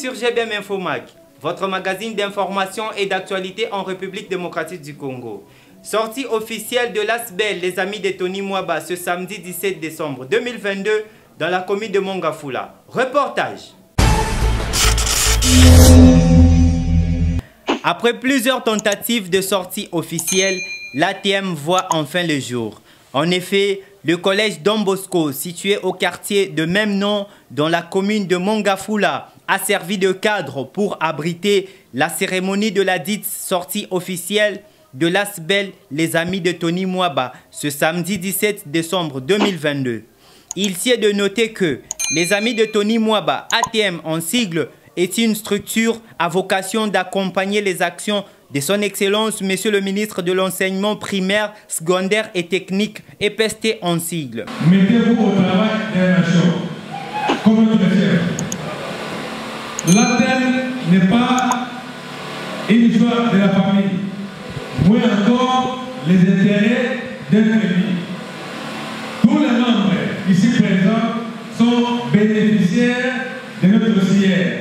sur GBM Info Mag, votre magazine d'information et d'actualité en République démocratique du Congo. Sortie officielle de l'ASBEL, les amis de Tony Mwaba, ce samedi 17 décembre 2022 dans la commune de Mongafula. Reportage. Après plusieurs tentatives de sortie officielle, l'ATM voit enfin le jour. En effet, le collège Don Bosco, situé au quartier de même nom dans la commune de Mongafula, a servi de cadre pour abriter la cérémonie de la dite sortie officielle de l'ASBEL, les amis de Tony Mwaba, ce samedi 17 décembre 2022. Il sied de noter que les amis de Tony Mwaba, ATM en sigle, est une structure à vocation d'accompagner les actions de son Excellence, Monsieur le ministre de l'Enseignement primaire, secondaire et technique, EPST en sigle. Mettez-vous au travail des nations. Comment le faire? L'ATM n'est pas une histoire de la famille, moins encore les intérêts d'un pays. Tous les membres ici présents sont bénéficiaires de notre siège.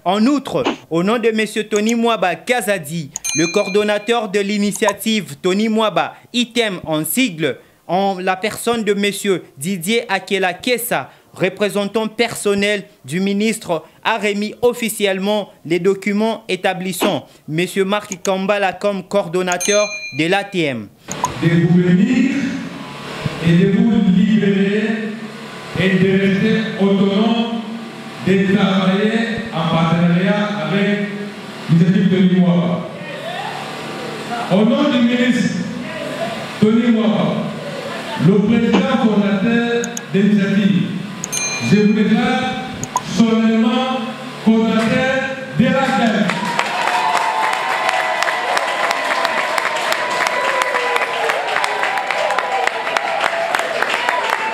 En outre, au nom de M. Tony Mwaba Kazadi, le coordonnateur de l'initiative Tony Mwaba ITEM en sigle, en la personne de M. Didier Akela Kessa, représentant personnel du ministre, a remis officiellement les documents établissant M. Marc Kambala comme coordonnateur de l'ATM. De vous venir et de vous libérer et de rester autonome, de travailler en partenariat avec l'initiative Tony Mwaba. Au nom du ministre Tony Mwaba, le président fondateur de l'initiative, je vous déclare solennellement fondateur de l'ATM.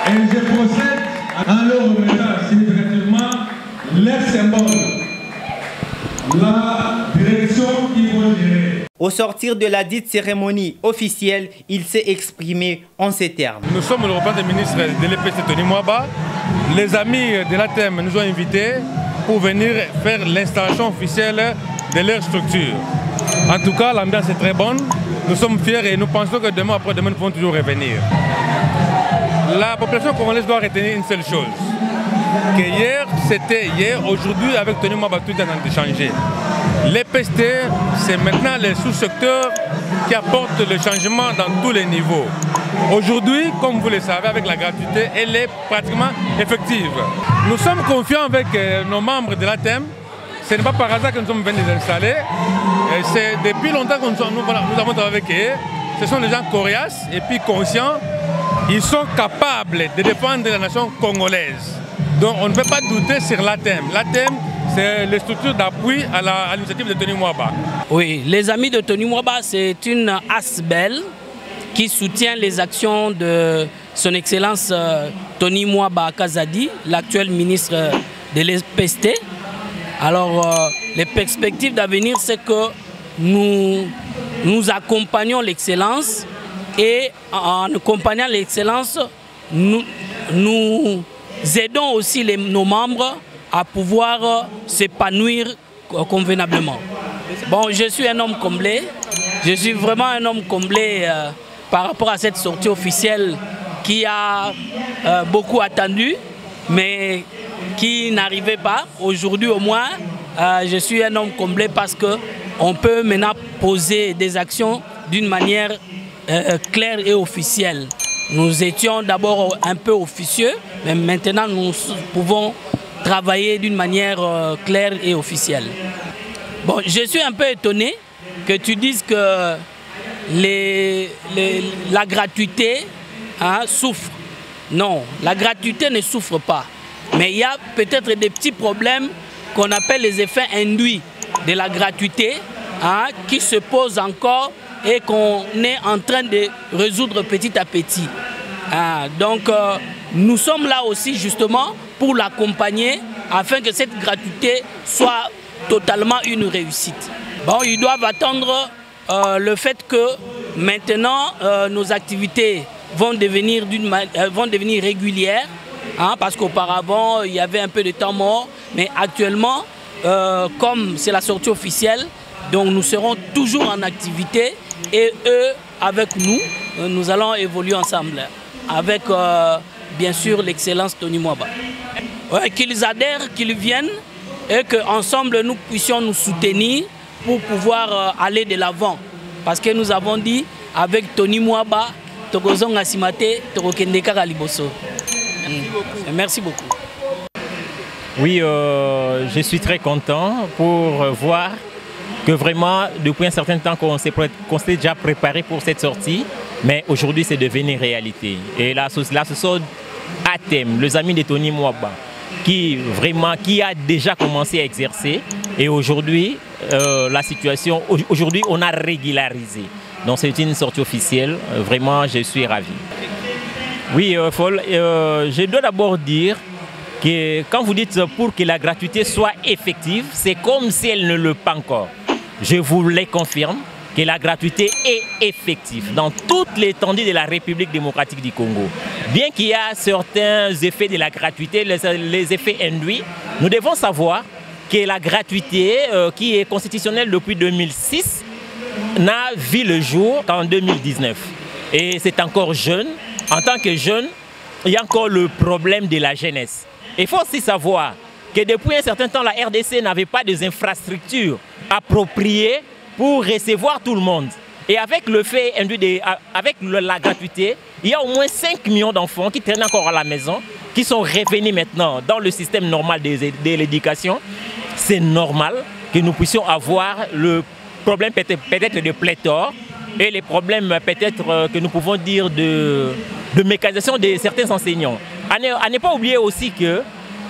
Et je procède en leur remettant significativement leur symbole, la direction qu'ils vont gérer. Au sortir de la dite cérémonie officielle, il s'est exprimé en ces termes. Nous sommes le représentant du ministre de l'EPST Tony Mwaba. Les amis de l'ATM nous ont invités pour venir faire l'installation officielle de leur structure. En tout cas, l'ambiance est très bonne. Nous sommes fiers et nous pensons que demain après-demain, nous pouvons toujours revenir. La population congolaise doit retenir une seule chose. Que hier, c'était hier, aujourd'hui, avec Tony Mwaba, tout est en train de changer. L'EPST, c'est maintenant les sous-secteurs qui apportent le changement dans tous les niveaux. Aujourd'hui, comme vous le savez, avec la gratuité, elle est pratiquement effective. Nous sommes confiants avec nos membres de l'ATM. Ce n'est pas par hasard que nous sommes venus les installer. C'est depuis longtemps que nous avons travaillé avec eux. Ce sont des gens coriaces et puis conscients. Ils sont capables de défendre la nation congolaise. Donc on ne peut pas douter sur l'ATM. L'ATM, c'est les structures d'appui à l'initiative de Tony Mwaba. Oui, les amis de Tony Mwaba, c'est une ASBEL qui soutient les actions de son Excellence Tony Mwaba Kazadi, l'actuel ministre de l'EPST. Alors, les perspectives d'avenir, c'est que nous accompagnons l'excellence et en accompagnant l'excellence, nous aidons aussi nos membres à pouvoir s'épanouir convenablement. Bon, je suis un homme comblé. Je suis vraiment un homme comblé par rapport à cette sortie officielle qui a beaucoup attendu, mais qui n'arrivait pas. Aujourd'hui au moins, je suis un homme comblé parce qu'on peut maintenant poser des actions d'une manière claire et officielle. Nous étions d'abord un peu officieux, mais maintenant nous pouvons travailler d'une manière claire et officielle. Bon, je suis un peu étonné que tu dises que la gratuité souffre. Non, la gratuité ne souffre pas. Mais il y a peut-être des petits problèmes qu'on appelle les effets induits de la gratuité qui se posent encore et qu'on est en train de résoudre petit à petit. Donc nous sommes là aussi justement pour l'accompagner afin que cette gratuité soit totalement une réussite. Bon, ils doivent attendre le fait que maintenant nos activités vont devenir régulières, parce qu'auparavant il y avait un peu de temps mort, mais actuellement comme c'est la sortie officielle, donc nous serons toujours en activité et eux avec nous, nous allons évoluer ensemble avec bien sûr l'excellence Tony Mwaba. Ouais, qu'ils adhèrent, qu'ils viennent et qu'ensemble nous puissions nous soutenir pour pouvoir aller de l'avant. Parce que nous avons dit avec Tony Mwaba, Tokozonga Simate, Torokendeka Kaliboso. Merci beaucoup. Oui, je suis très content pour voir que vraiment, depuis un certain temps qu'on s'est déjà préparé pour cette sortie, mais aujourd'hui c'est devenu réalité. Et là, ce sont ATEM, les amis de Tony Mwaba, qui a déjà commencé à exercer. Et aujourd'hui, la situation, aujourd'hui on a régularisé. Donc c'est une sortie officielle, vraiment je suis ravi. Oui, je dois d'abord dire que quand vous dites pour que la gratuité soit effective, c'est comme si elle ne le pas encore. Je vous le confirme que la gratuité est effective dans toute l'étendue de la République démocratique du Congo. Bien qu'il y a certains effets de la gratuité, les effets induits, nous devons savoir que la gratuité qui est constitutionnelle depuis 2006 n'a vu le jour qu'en 2019. Et c'est encore jeune. En tant que jeune, il y a encore le problème de la jeunesse. Il faut aussi savoir que depuis un certain temps, la RDC n'avait pas des infrastructures appropriées pour recevoir tout le monde. Et avec le fait induit avec la gratuité, il y a au moins 5 millions d'enfants qui traînent encore à la maison, qui sont revenus maintenant dans le système normal de l'éducation. C'est normal que nous puissions avoir le problème peut-être de pléthore et les problèmes peut-être que nous pouvons dire de mécanisation de certains enseignants. À ne pas oublier aussi que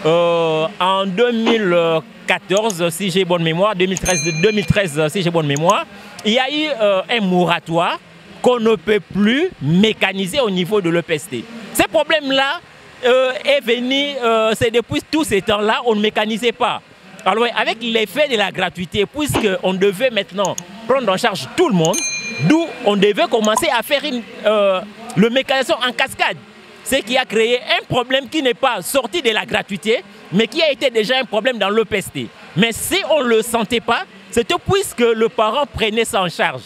en 2014, si j'ai bonne mémoire, 2013 si j'ai bonne mémoire, il y a eu un moratoire qu'on ne peut plus mécaniser au niveau de l'EPST. Ce problème-là est venu, c'est depuis tous ces temps-là, on ne mécanisait pas. Alors avec l'effet de la gratuité, puisqu'on devait maintenant prendre en charge tout le monde, d'où on devait commencer à faire le mécanisme en cascade. Ce qui a créé un problème qui n'est pas sorti de la gratuité, mais qui a été déjà un problème dans l'EPST. Mais si on ne le sentait pas, c'était puisque le parent prenait ça en charge.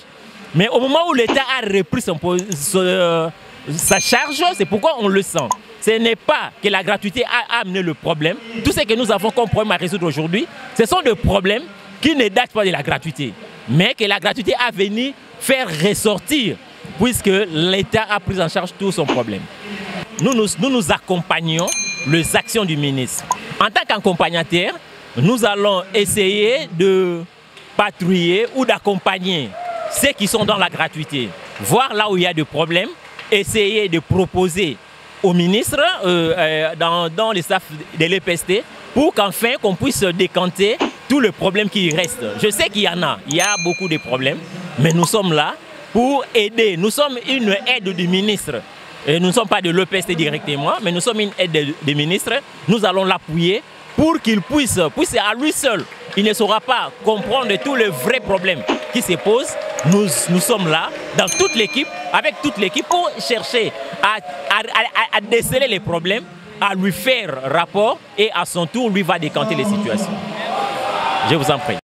Mais au moment où l'État a repris sa charge, c'est pourquoi on le sent. Ce n'est pas que la gratuité a amené le problème. Tout ce que nous avons comme problème à résoudre aujourd'hui, ce sont des problèmes qui ne datent pas de la gratuité, mais que la gratuité a venu faire ressortir, puisque l'État a pris en charge tout son problème. Nous accompagnons les actions du ministre. En tant qu'accompagnateur, nous allons essayer de patrouiller ou d'accompagner ceux qui sont dans la gratuité, voir là où il y a des problèmes, essayer de proposer au ministre dans les staffs de l'EPST pour qu'enfin qu'on puisse décanter tous les problèmes qui restent. Je sais qu'il y en a, il y a beaucoup de problèmes, mais nous sommes là pour aider. Nous sommes une aide du ministre. Et nous ne sommes pas de l'EPST directement, mais nous sommes une aide des ministres. Nous allons l'appuyer pour qu'il puisse à lui seul, il ne saura pas comprendre tous les vrais problèmes qui se posent. Nous sommes là, dans toute l'équipe, avec toute l'équipe, pour chercher à déceler les problèmes, à lui faire rapport et à son tour, lui va décanter les situations. Je vous en prie.